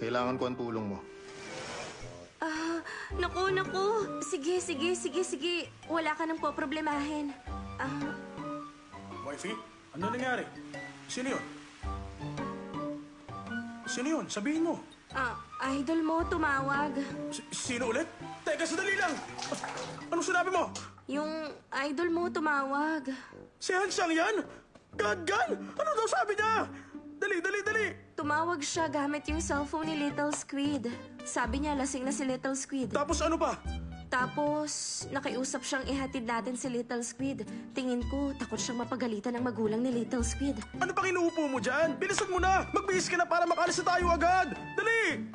Kailangan ko ang tulong mo. Naku. Sige. Wala ka nang poproblemahin. Wifey, ano nangyari? Sino yun? Sino yun? Sabihin mo. Idol mo tumawag. Sino ulit? Teka, sandali lang! Anong sinabi mo? Yung idol mo tumawag. Si Hansang yan? Gadgan? Ano daw sabi niya? Dali! Tumawag siya gamit yung cellphone ni Little Squid. Sabi niya lasing na si Little Squid. Tapos ano pa? Tapos, nakiusap siyang ihatid natin si Little Squid. Tingin ko, takot siyang mapagalitan ng magulang ni Little Squid. Ano pang inuupo mo dyan? Bilisan mo na! Magbihis ka na para makalis na tayo agad! Dali!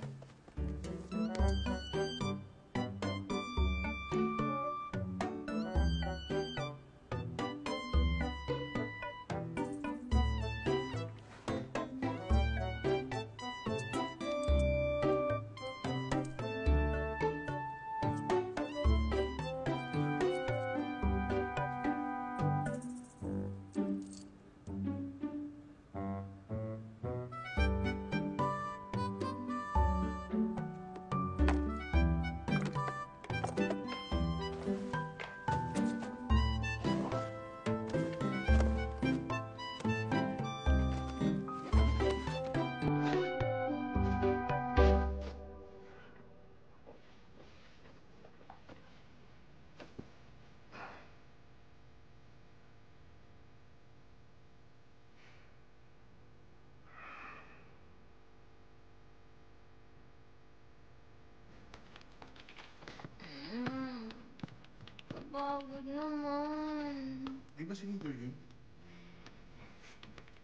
Pagod naman. Di ba si Leader yun?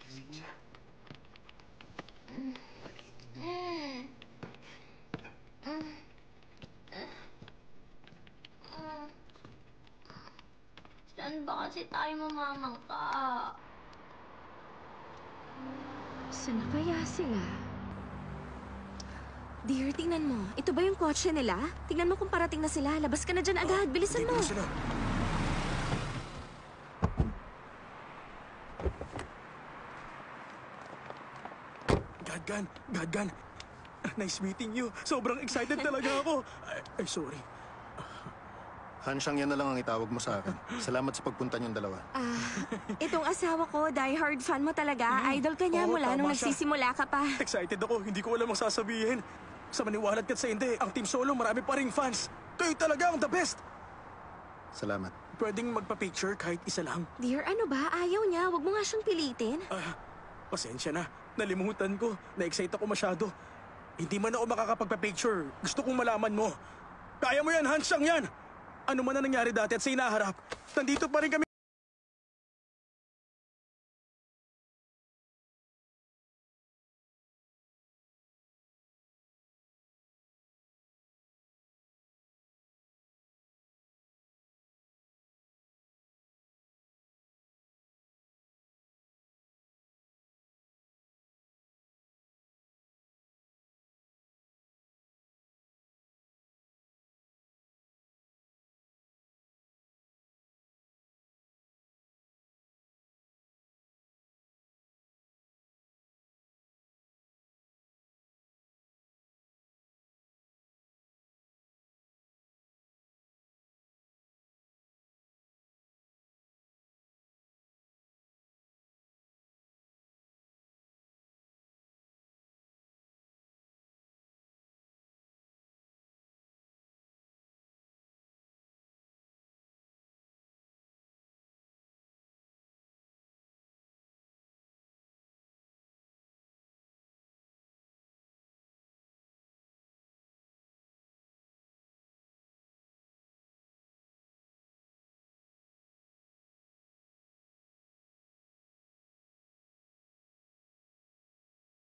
Gising siya. Saan ba kasi tayo mamamangka? Saan kaya sila? Dear, tingnan mo. Ito ba yung kotse nila? Tingnan mo kung parating na sila. Labas ka na dyan agad. Bilisan mo. Sila. Gadgan. Nice meeting you. Sobrang excited talaga ako. Ay, sorry. Hansang yan na lang ang itawag mo sa akin. Salamat sa pagpunta niyong dalawa. Itong asawa ko, die-hard fan mo talaga. Idol ka niya Oo, mula nung tama siya. nagsisimula ka pa. Excited ako. Hindi ko alam ang sasabihin. Sa maniwalat ka't sa hindi, ang Team Solo marami pa ring fans. Kayo talaga ang the best. Salamat. Pwedeng magpa-picture kahit isa lang. Dear, ano ba? Ayaw niya. Huwag mo nga siyang pilitin. Pasensya na. Nalimutan ko. Na-excite ako masyado. Hindi man ako makakapagpa-picture. Gusto kong malaman mo. Kaya mo yan, Hansang yan! Ano man na nangyari dati at sa inaharap, nandito pa rin kami.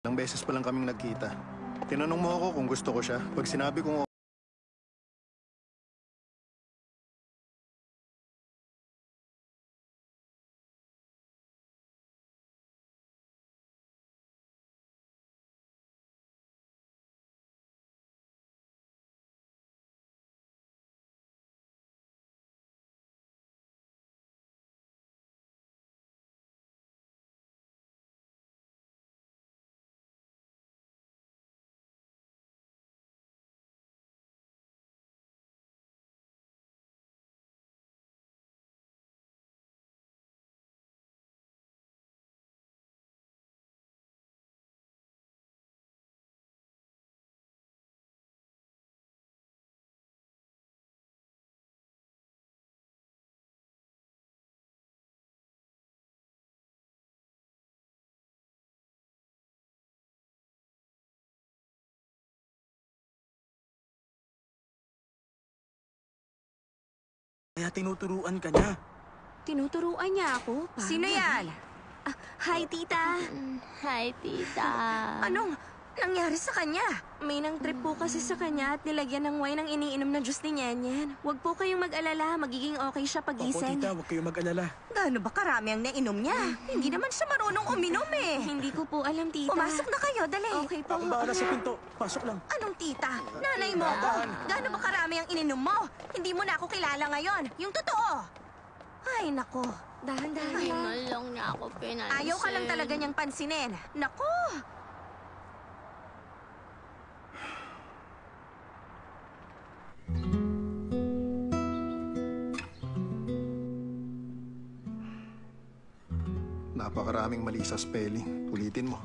Ilang beses pa lang kaming nagkita. Tinanong mo ako kung gusto ko siya. Pag sinabi kong kaya tinuturuan ka niya. Tinuturuan niya ako? Sino yan? Hi, tita. Hi, tita. Anong nangyari sa kanya? May nang trip po kasi sa kanya at nilagyan ng wine ang iniinom na juice ni Nyenyen. Huwag po kayong mag-alala. Magiging okay siya Opo, pagising. tita, huwag kayong mag-alala. Gaano ba karami ang nainom niya? Hindi naman siya marunong uminom eh. Hindi ko po alam, tita. Pumasok na kayo, dali. Okay po. Ako bahala sa pinto. Pasok lang. Anong tita? Nanay mo ako. Gaano ba karami ang ininom mo? Hindi mo na ako kilala ngayon. Yung totoo. Ay, nako. Dahan-dahan Hindi lang. man lang niya ako pinansin. Ayaw ka lang talaga niyang pansinin. Nako. Napakaraming mali sa spelling. Ulitin mo.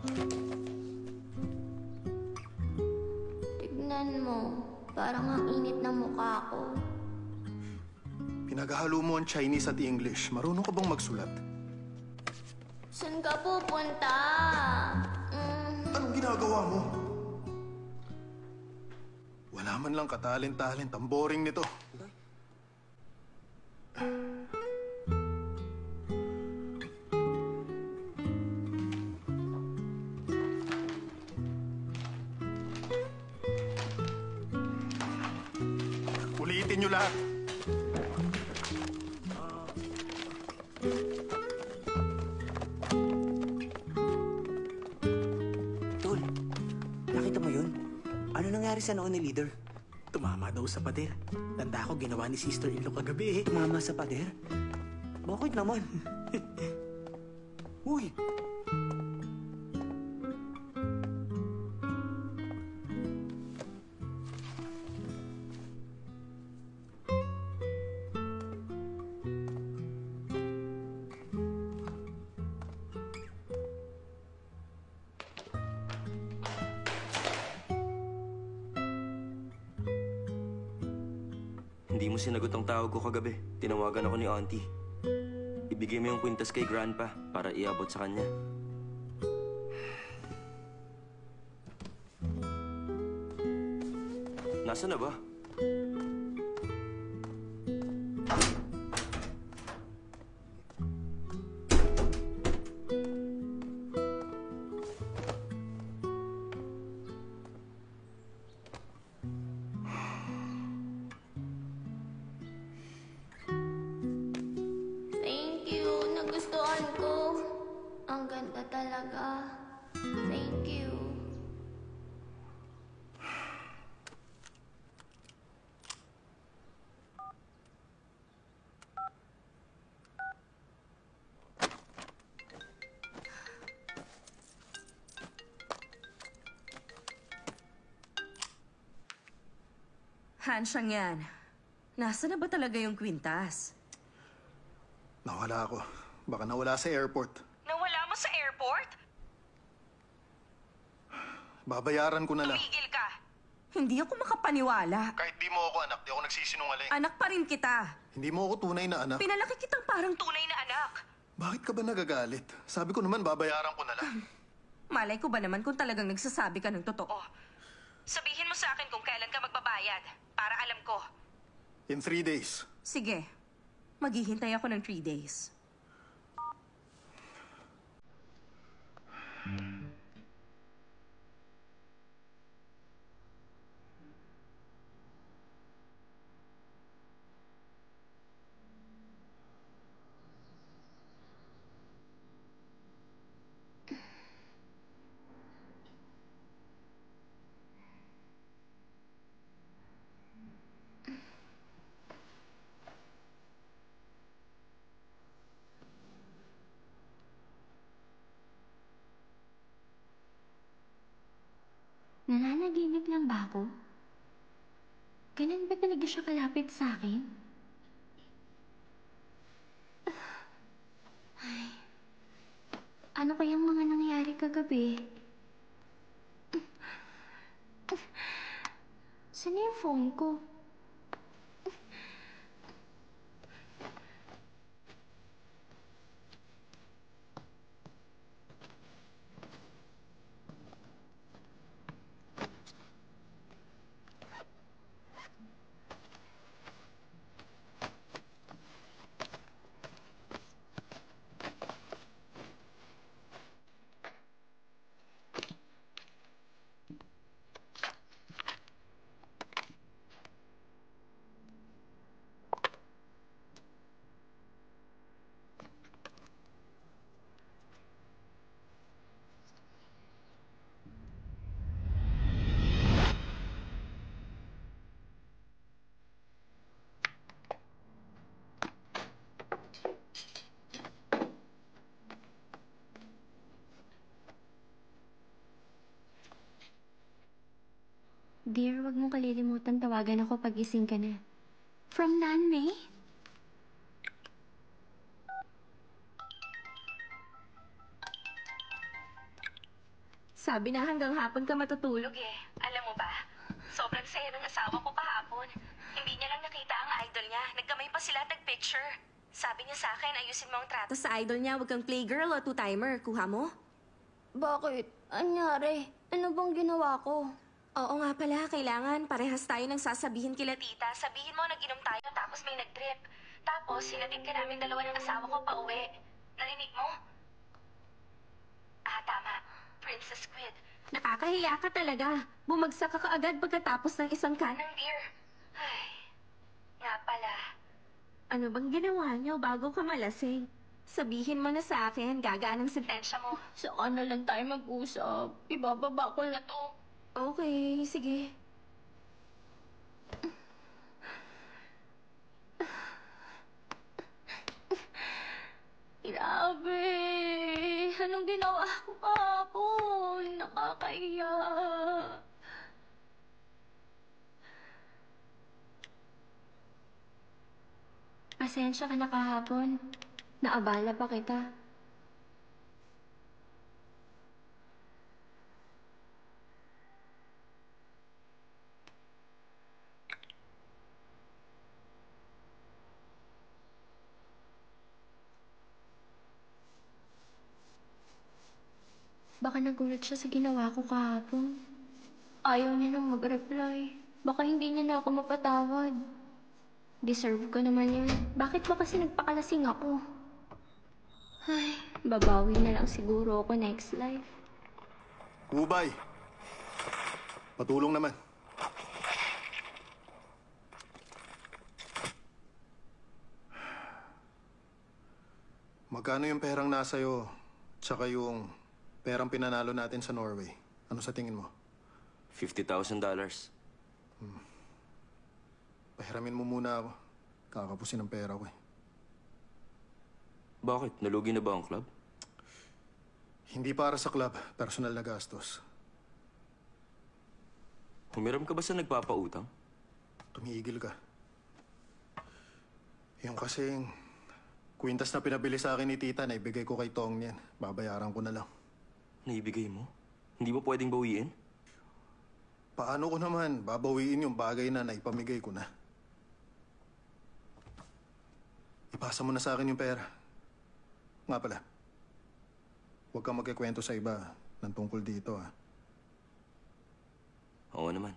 Tignan mo. Parang ang init ng mukha ko. Pinaghahalo mo ang Chinese at English. Marunong ka bang magsulat? Saan ka pupunta? Anong ginagawa mo? Wala man lang katalent-talent. Ang boring nito. Ulitin niyo lahat. Tol, nakita mo yun? Ano nangyari sa noo ni Leader? Tumama daw sa pader. Tanda ko ginawa ni sister-in-law kagabi eh. Tumama sa pader? Bakit naman? Uy! Hindi mo sinagot ang tawag ko kagabi. Tinawagan ako ni Auntie. Ibigay mo yung kwintas kay Grandpa para iabot sa kanya. Nasaan na ba? Thank you. Nagustuhan ko. Ang ganda talaga. Thank you. Hansyang yan. Nasaan na ba talaga yung kwintas? Nawala ako. Baka nawala sa airport. Nawala mo sa airport? Babayaran ko na lang. Tumigil ka. Hindi ako makapaniwala. Kahit di mo ako anak, di ako nagsisinungaling. Anak pa rin kita. Hindi mo ako tunay na anak. Pinalaki kitang parang tunay na anak. Bakit ka ba nagagalit? Sabi ko naman babayaran ko na lang. Malay ko ba naman kung talagang nagsasabi ka ng totoo? Sabihin mo sa akin kung kailan ka magbabayad para alam ko. In 3 days. Sige. Maghihintay ako ng 3 days. Nananaginip lang ba ako? Ganun ba talaga siya kalapit sa akin? Ay, ano kayang mga nangyari kagabi? Saan na yung phone ko? Dear, wag mong kalilimutan tawagan ako pag gising ka na. From Nanmay? Sabi na hanggang hapon ka matutulog eh. Alam mo ba, sobrang saya ng asawa ko kahapon. Hindi niya lang nakita ang idol niya. Nagkamay pa sila at nag-picture. Sabi niya sa akin, ayusin mo ang trato sa idol niya. Huwag kang playgirl o two-timer. Kuha mo? Bakit? Anyari? Ano bang ginawa ko? Oo nga pala, kailangan. Parehas tayo nang sasabihin kila tita. Sabihin mo, nag-inom tayo tapos may nag-trip. Tapos, sinatid ka namin dalawa ng asawa ko pa uwi. Narinig mo? Ah, tama. Princess Squid. Nakakahiya ka talaga. Bumagsak ka kaagad pagkatapos ng isang kanang beer. Ay, nga pala. Ano bang ginawa niyo bago ka malasing? Sabihin mo na sa akin, gagaan ang sentensya mo. Saka na lang tayo mag-usap. Ibababa ko na to. Okay, sige. Grabe! Anong ginawa ko kahapon? Nakakaiya. Pasensya ka na kahapon. Naabala pa kita. Baka nagulat siya sa ginawa ko kahapon. Ayaw niya nang mag-reply. Baka hindi niya na ako mapatawad. Deserve ko naman yun. Bakit ba kasi nagpakalasing ako? Ay, babawi na lang siguro ako next life. Ubay! Patulong naman. Magkano yung perang nasa'yo, tsaka yung perang pinanalo natin sa Norway? Ano sa tingin mo? $50,000. Pahiramin mo muna ako. Kakapusin ang pera ko eh. Bakit? Nalugi na ba ang club? Hindi para sa club, personal na gastos. Humiram ka ba sa nagpapautang? Tumigil ka. Yung kasing kwintas na pinabili sa akin ni tita, naibigay ko kay Tong niyan. Babayaran ko na lang. Naibigay mo? Hindi mo pwedeng bawiin? Paano ko naman babawiin yung bagay na naipamigay ko na? Ipasa mo na sa akin yung pera. Nga pala, huwag kang magkikwento sa iba ng tungkol dito, ha? Oo naman.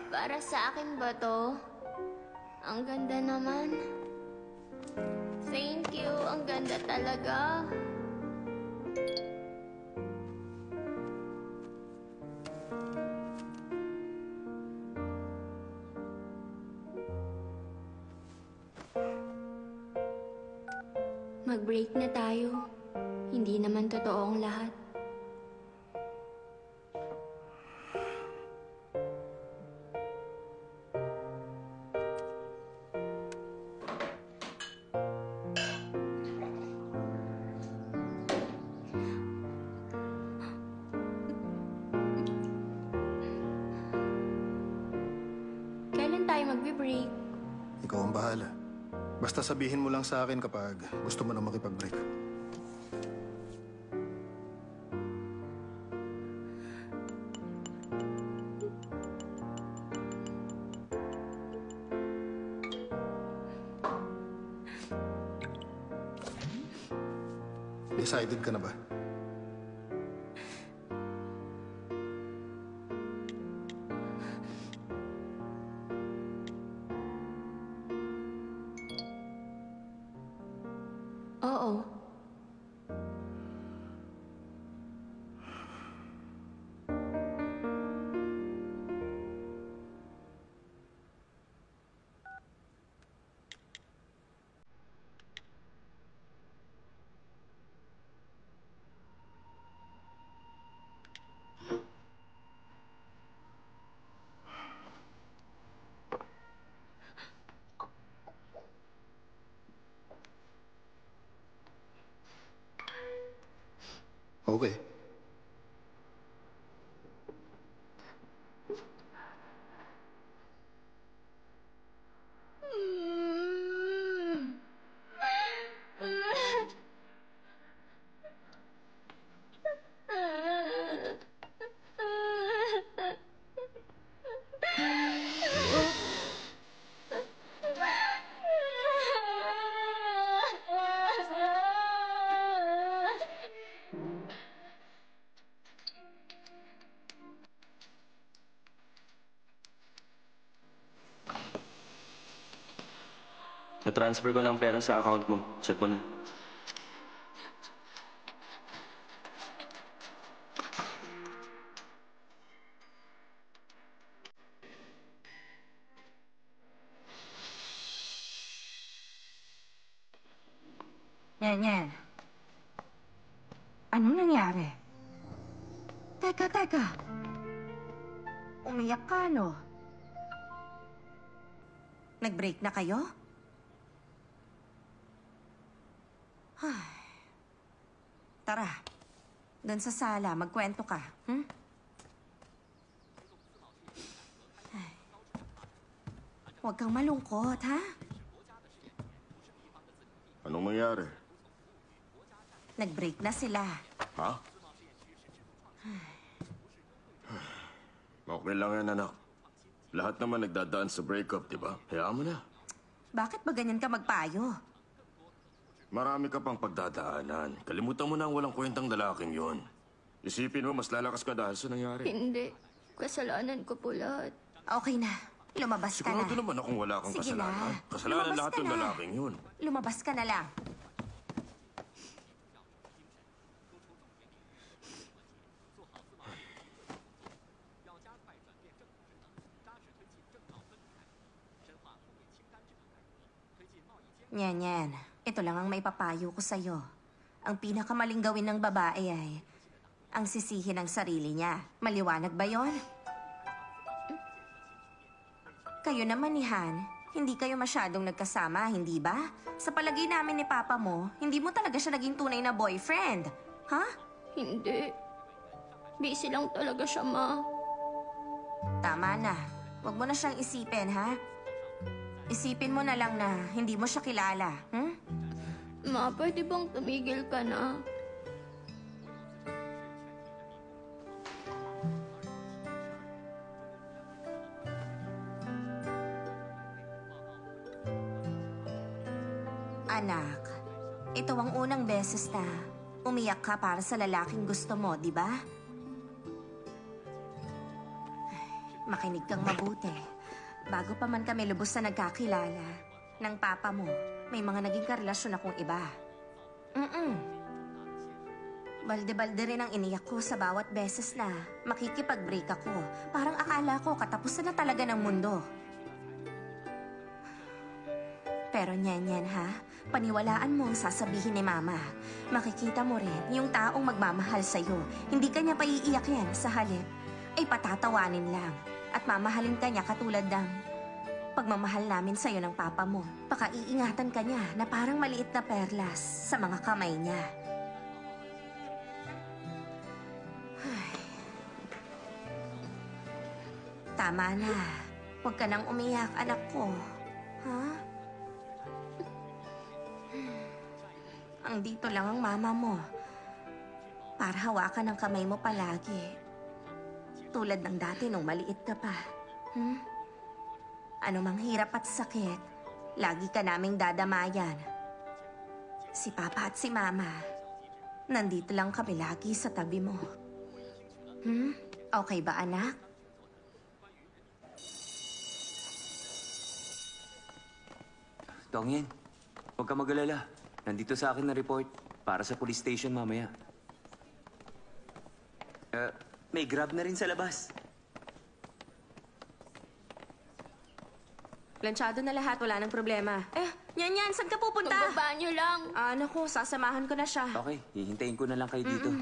Para sa akin ba to? Ang ganda naman. Thank you. Ang ganda talaga. Mag-break na tayo. Hindi naman totoo ang lahat. Kailan tayo magbe-break? Ikaw ang bahala. Basta sabihin mo lang sa akin kapag gusto mo na makipag-break. Decided ka na ba? Oo. Na-transfer ko ng pera sa account mo. Check mo na. Yan. Anong nangyari? Teka. Umiyak ka, no? Nag-break na kayo? Ay. Tara. Doon sa sala, magkwento ka. Ay. Huwag kang malungkot, ha? Anong mangyari? Nag-break na sila. Ha? Okay lang yan, anak. Lahat naman nagdadaan sa breakup, di ba? Hayaan mo na. Bakit ba ganyan ka magpayo? Marami ka pang pagdadaanan. Kalimutan mo na ang walang kwentang lalaking yon. Isipin mo, mas lalakas ka dahil sa nangyari. Hindi. Kasalanan ko po lahat. Okay na. Lumabas ka na. Sigurado naman akong wala kang Sige na. kasalanan. Kasalanan Lumabas lahat ka ng na. lalaking yun. Lumabas ka na lang. Yan. Ito lang ang may papayo ko sa'yo. Ang pinakamaling gawin ng babae ay ang sisihin ng sarili niya. Maliwanag ba yon? Kayo naman ni Han, hindi kayo masyadong nagkasama, hindi ba? Sa palagay namin ni Papa mo, hindi mo talaga siya naging tunay na boyfriend. Ha? Hindi. Busy lang talaga siya, Ma. Tama na. Huwag mo na siyang isipin, ha? Isipin mo na lang na hindi mo siya kilala. Ma, pwede bang tumigil ka na? Anak, ito ang unang beses na umiyak ka para sa lalaking gusto mo, di ba? Makinig kang mabuti. Bago pa man kami lubos na nagkakilala, ng papa mo, may mga naging karelasyon akong iba. Balde-balde rin ang iniyak ko sa bawat beses na makikipag-break ako. Parang akala ko katapusan na talaga ng mundo. Pero nyan ha, paniwalaan mo ang sasabihin ni Mama. Makikita mo rin yung taong magmamahal sa'yo. Hindi ka niya paiiyakin sa halip, ay patatawanin lang. At mamahalin ka niya katulad ng pagmamahal namin sa'yo ng papa mo. Pakaiingatan ka niya na parang maliit na perlas sa mga kamay niya. Ay. Tama na. Huwag ka nang umiyak, anak ko. Ha? Andito lang ang mama mo. Para hawakan ang kamay mo palagi. Tulad ng dati nung maliit ka pa. Ano mang hirap at sakit, lagi ka naming dadamayan. Si Papa at si Mama, nandito lang kami lagi sa tabi mo. Okay ba, anak? Dongyen, huwag ka mag-alala. Nandito sa akin na report para sa police station mamaya. May grab na rin sa labas. Planchado na lahat, wala nang problema. Yan, saan ka pupunta? Pagbabanyo lang. Naku, sasamahan ko na siya. Okay, hihintayin ko na lang kayo dito.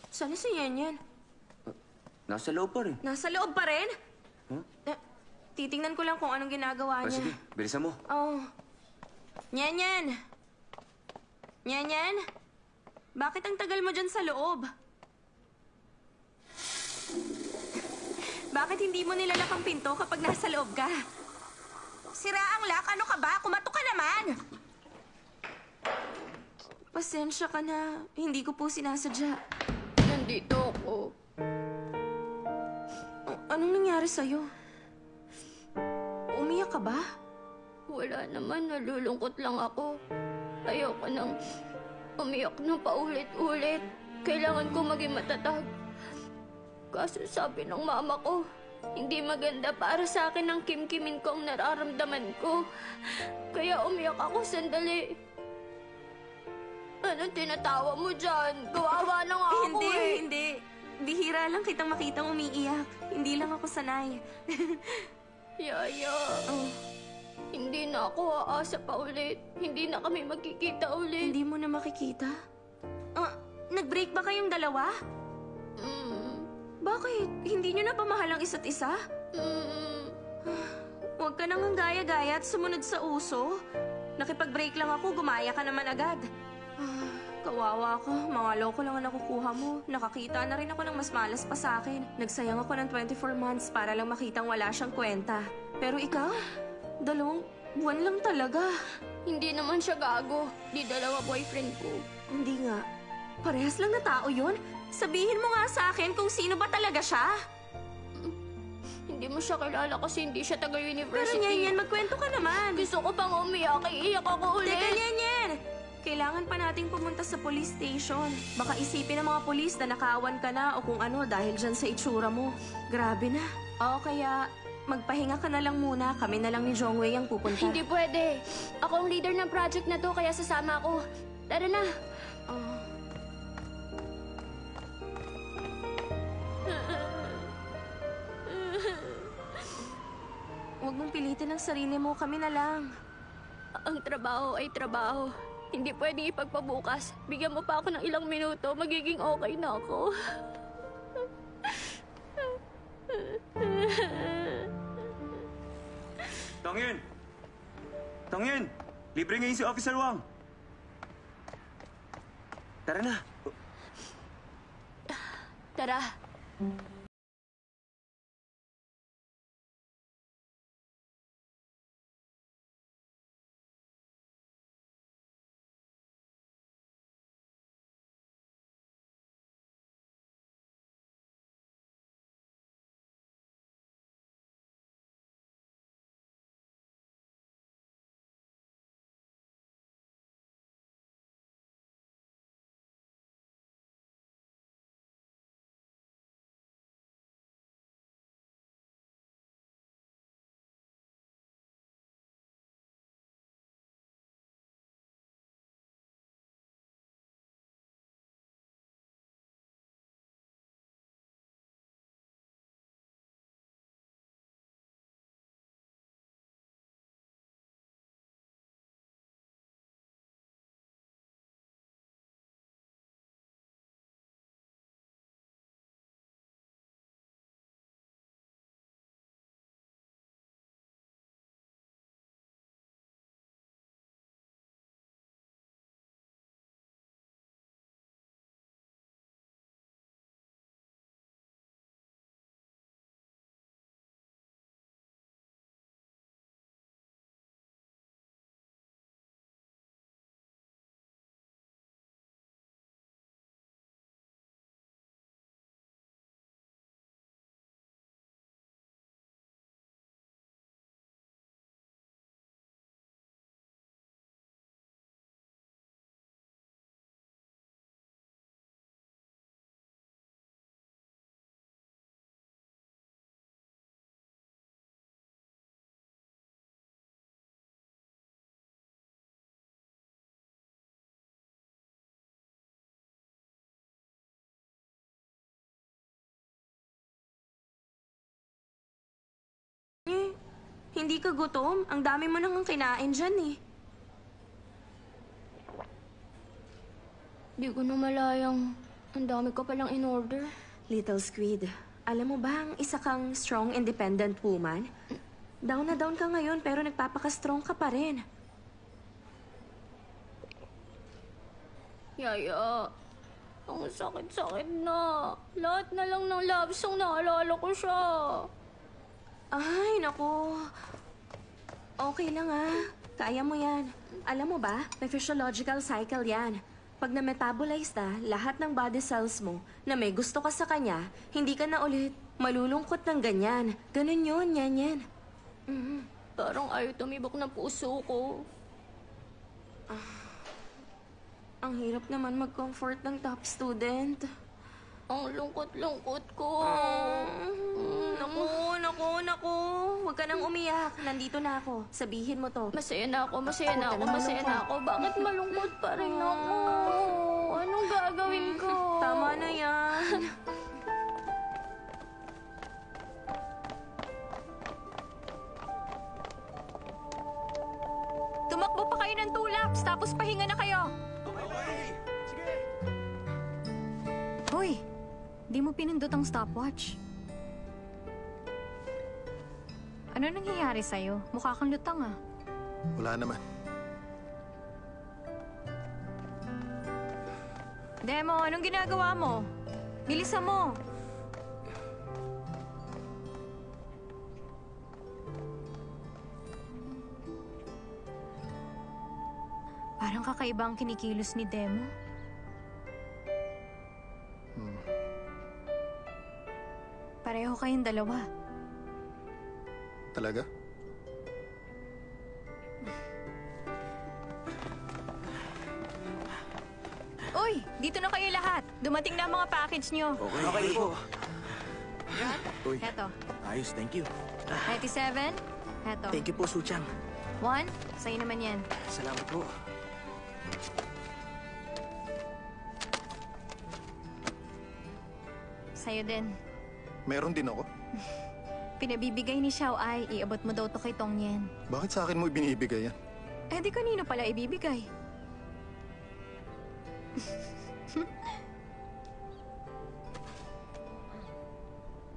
Saan si Yan? Nasa loob pa rin. Nasa loob pa rin? Titingnan ko lang kung anong ginagawa niya. Sige, bilisan mo. Oh. Yan. Bakit ang tagal mo dyan sa loob? Bakit hindi mo nilalak ang pinto kapag nasa loob ka? Sira ang lock? Ano ka ba? Kumato ka naman! Pasensya ka na. Hindi ko po sinasadya. Nandito ako. Anong nangyari sa'yo? Umiyak ka ba? Wala naman, nalulungkot lang ako. Ayoko nang umiyak na paulit-ulit. Kailangan ko maging matatag. Kaso sabi ng mama ko, hindi maganda para sa akin ang kimkimin ko ang nararamdaman ko. Kaya umiyak ako sandali. Anong tinatawa mo dyan? Kawawa na nga ako Hindi, eh. hindi. Bihira lang kitang makitang umiiyak. Hindi lang ako sanay. Yaya, hindi na ako aasa pa ulit. Hindi na kami magkikita ulit. Hindi mo na makikita? Nag-break ba kayong dalawa? Bakit? Hindi nyo na ba mahal ang isa't isa? Huwag ka nang gaya-gaya at sumunod sa uso. Nakipag-break lang ako, gumaya ka naman agad. Kawawa ko, mga loko lang ang nakukuha mo. Nakakita na rin ako ng mas malas pa sa akin. Nagsayang ako ng 24 months para lang makitang wala siyang kwenta. Pero ikaw, 2 buwan lang talaga. Hindi naman siya gago. Di dalawa boyfriend ko. Hindi nga. Parehas lang na tao yun. Sabihin mo nga sa akin kung sino ba talaga siya. Hindi mo siya kilala kasi hindi siya Pero taga-university. Nyanyan, magkwento ka naman. Gusto ko pang umiyak. Iiyak ako ulit. Teka, Nyanyan! Kailangan pa nating pumunta sa police station. Baka isipin ng mga polis na nakaawan ka na o kung ano dahil dyan sa itsura mo. Grabe na. O kaya, magpahinga ka na lang muna. Kami na lang ni Jongwei ang pupunta. Hindi pwede. Ako ang leader ng project na to kaya sasama ako. Tara na. Huwag mong pilitin ang sarili mo. Kami na lang. Ang trabaho ay trabaho. Hindi pwedeng ipagpabukas. Bigyan mo pa ako ng ilang minuto. Magiging okay na ako. Tongyun! Tongyun! Libre ngayon si Officer Wang. Tara na. Tara. Hindi ka gutom? Ang dami mo nang kinain dyan eh. Di ko na malayang. Ang dami ko palang in-order. Little Squid, alam mo ba ang isa kang strong, independent woman? Down na down ka ngayon pero nagpapaka-strong ka pa rin. Yaya, ang sakit-sakit na. Lahat na lang ng love song naalala ko siya. Ay, naku. Okay lang Kaya mo yan. Alam mo ba, may physiological cycle yan. Pag na-metabolize na lahat ng body cells mo na may gusto ka sa kanya, hindi ka na ulit malulungkot ng ganyan. Ganun yun, yan. Parang ayaw tumibok ng puso ko. Ang hirap naman mag-comfort ng top student. Ang lungkot-lungkot ko. Naku. Huwag ka nang umiyak. Nandito na ako. Sabihin mo to. Masaya na ako. Bakit malungkot pa rin ako? Anong gagawin ko? Tama na yan. Tumakbo pa kayo ng 2 laps, tapos pahinga na kayo. Hoy, di mo pinindot ang stopwatch. Ano nangyayari sa'yo? Mukha kang lutang ah. Wala naman. Demo, anong ginagawa mo? Bilisan mo. Parang kakaiba ang kinikilos ni Demo. Pareho kayong dalawa. Talaga? Uy, dito na kayo lahat. Dumating na ang mga package nyo. Okay po. Uy, Heto. ayos, thank you. 97. Heto. Thank you po, Suchang. 1. Sa'yo naman yan. Salamat po. Sa'yo din. Meron din ako. Pinabibigay ni Xiao Ai, iabot mo daw to kay Tong Yen. Bakit sa akin mo ibinibigay yan? Eh di kanino pala ibibigay?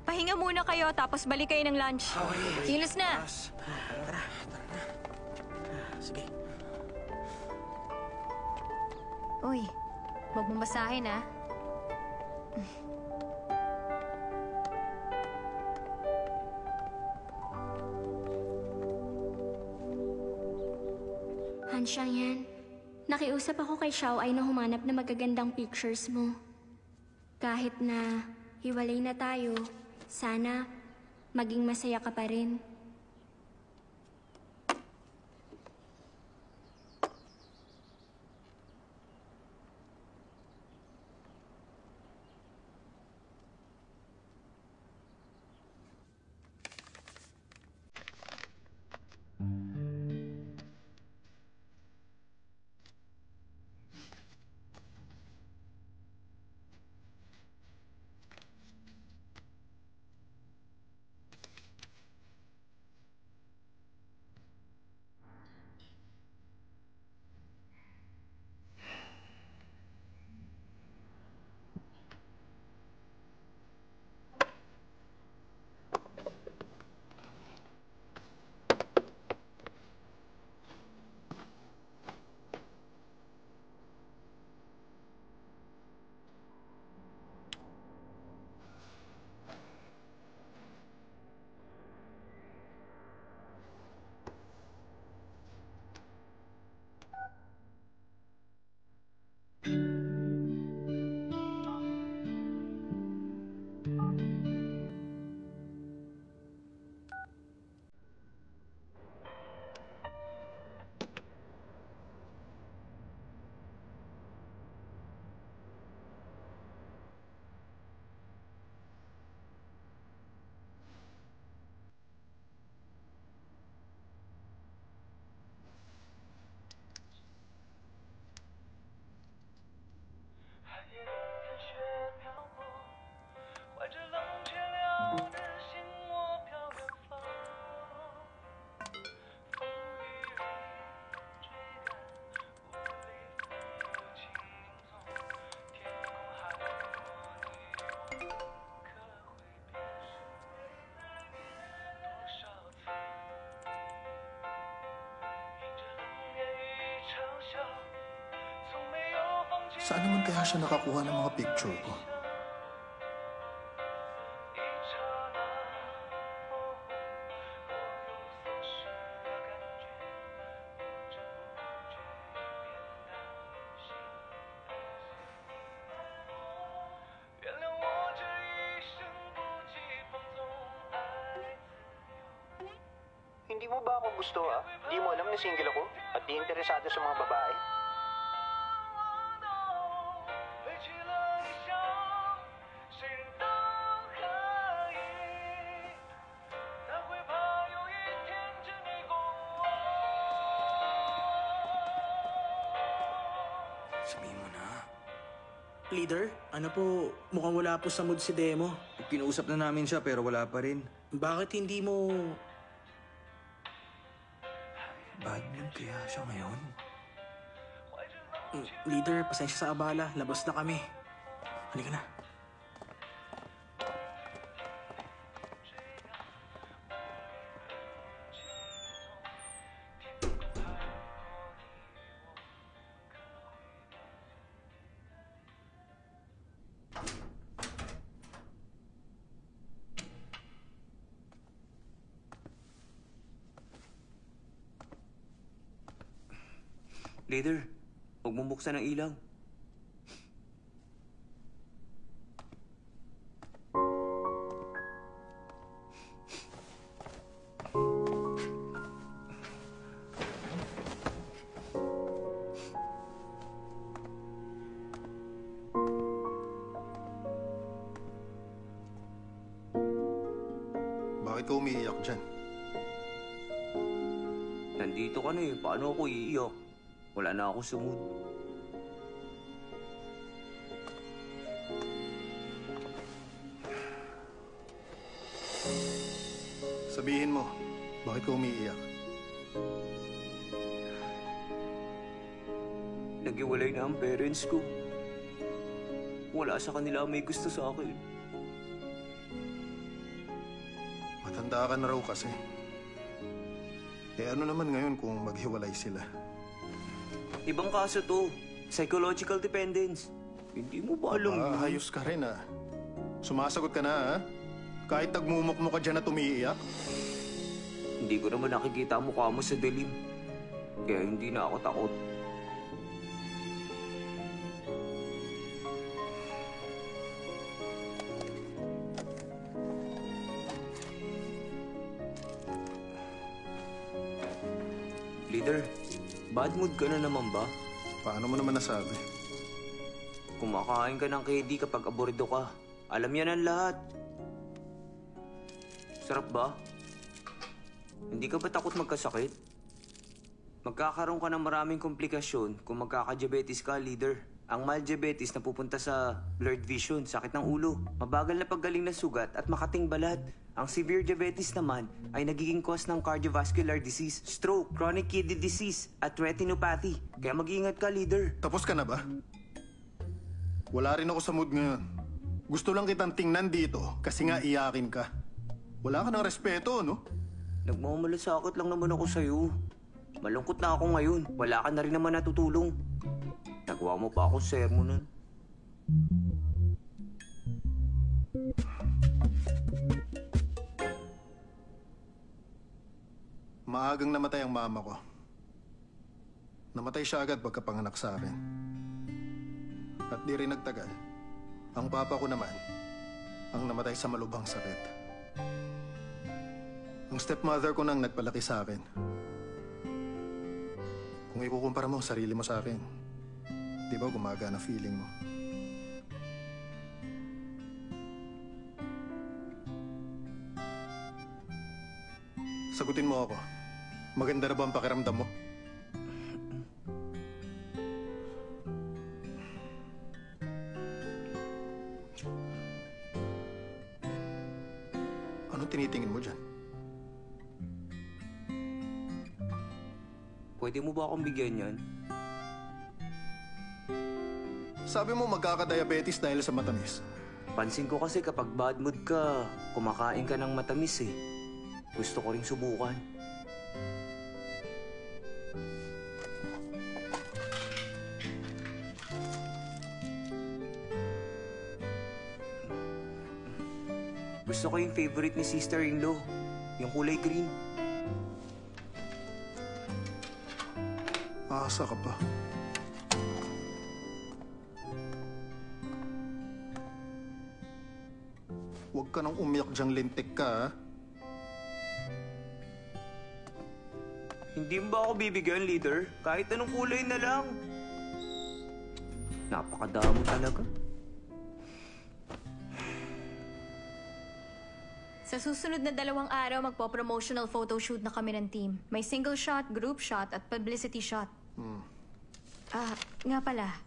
Pahinga muna kayo, tapos balik kayo ng lunch. Kilos na! Tara. Sige. Uy, huwag mong basahin ah. Hansyang yan. Nakiusap ako kay Xiao Ai na humanap na magagandang pictures mo. Kahit na hiwalay na tayo, sana maging masaya ka pa rin. Saan naman kaya siya nakakuha ng mga picture ko? Hindi mo ba ako gusto, ha? Di mo alam na single ako? At di interesado sa mga babae? Sabihin mo na. Leader, ano po, mukhang wala po sa mood si Demo. Kinausap na namin siya pero wala pa rin. Bakit hindi mo... Bad mood kaya siya ngayon? Leader, pasensya sa abala. Labas na kami. Halika na. Leader, huwag mong buksan ang ilaw. Bakit ka umiiyak dyan? Nandito ka na eh. Paano ako iiyak? Wala na ako sa mood. Sabihin mo, bakit ka umiiyak? Naghiwalay na ang parents ko. Wala sa kanila may gusto sa akin. Matanda ka na raw kasi. Eh ano naman ngayon kung maghiwalay sila? Ibang kaso to. Psychological dependence. Hindi mo ba alam yun? Ayos ka rin ah. Sumasagot ka na ah. Kahit nagmumukmo ka dyan at umiiyak. Hindi ko naman nakikita ang mukha mo sa dilim. Kaya hindi na ako takot. Leader, bad mood ka na naman ba? Paano mo naman nasabi? Kumakain ka ng candy kapag aburido ka. Alam yan ang lahat. Sarap ba? Hindi ka ba takot magkasakit? Magkakaroon ka ng maraming komplikasyon kung magkaka-diabetes ka, leader. Ang mild diabetes na pupunta sa blurred vision, sakit ng ulo, mabagal na paggaling ng sugat at makating balat. Ang severe diabetes naman ay nagiging cause ng cardiovascular disease, stroke, chronic kidney disease at retinopathy. Kaya mag-iingat ka, leader. Tapos ka na ba? Wala rin ako sa mood ngayon. Gusto lang kitang tingnan dito kasi nga iyakin ka. Wala ka ng respeto, no? Nagmamalasakit lang naman ako sa'yo. Malungkot na ako ngayon. Wala ka na rin naman natutulong. Nagawa mo pa ako sermonan. Maagang namatay ang mama ko. Namatay siya agad pagkapanganak sa akin. At di rin nagtagal. Ang papa ko naman, ang namatay sa malubhang sakit. Ang stepmother ko nang nagpalaki sa akin. Kung ikukumpara mo ang sarili mo sa akin, di ba gumagana feeling mo? Sagutin mo ako. Maganda na ba ang pakiramdam mo? Anong tinitingin mo dyan? Pwede mo ba akong bigyan yan? Sabi mo magkaka-diabetes dahil sa matamis. Pansin ko kasi kapag bad mood ka, kumakain ka ng matamis eh. Gusto ko ring subukan. Gusto ko yung favorite ni sister-in-law, yung kulay green. Asa ka pa. Huwag ka nang umiyak dyang lintik ka, ha? Hindi mo ba ako bibigyan, leader? Kahit anong kulay na lang. Napakadamo talaga. Sa susunod na 2 araw, magpo-promotional photoshoot na kami ng team. May single shot, group shot, at publicity shot. Nga pala,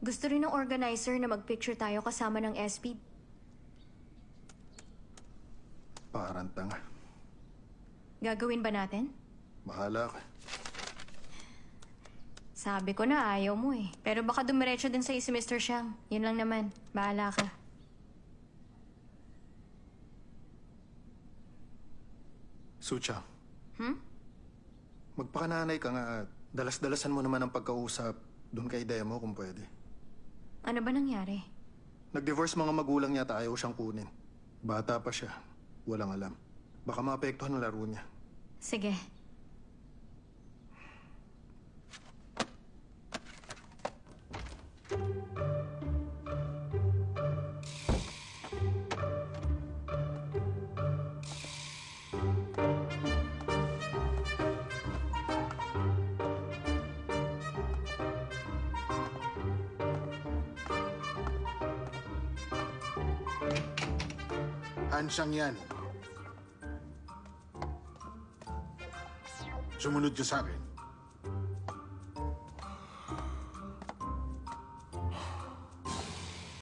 Gusto rin ng organizer na magpicture tayo kasama ng SP. Parang tanga. Gagawin ba natin? Bahala ka. Sabi ko na ayaw mo eh. Pero baka dumiretso din sa'yo si Mr. Xiang. Yun lang naman. Bahala ka. Sucha. Magpakananay ka nga at dalas-dalasan mo naman ang pagkausap doon kay Demo kung pwede. Ano ba nangyari? Nag-divorce mga magulang niya at ayaw siyang kunin. Bata pa siya. Walang alam. Baka maapektuhan ang laro niya. Sige. Hansang yan. Sumunod ka sa akin.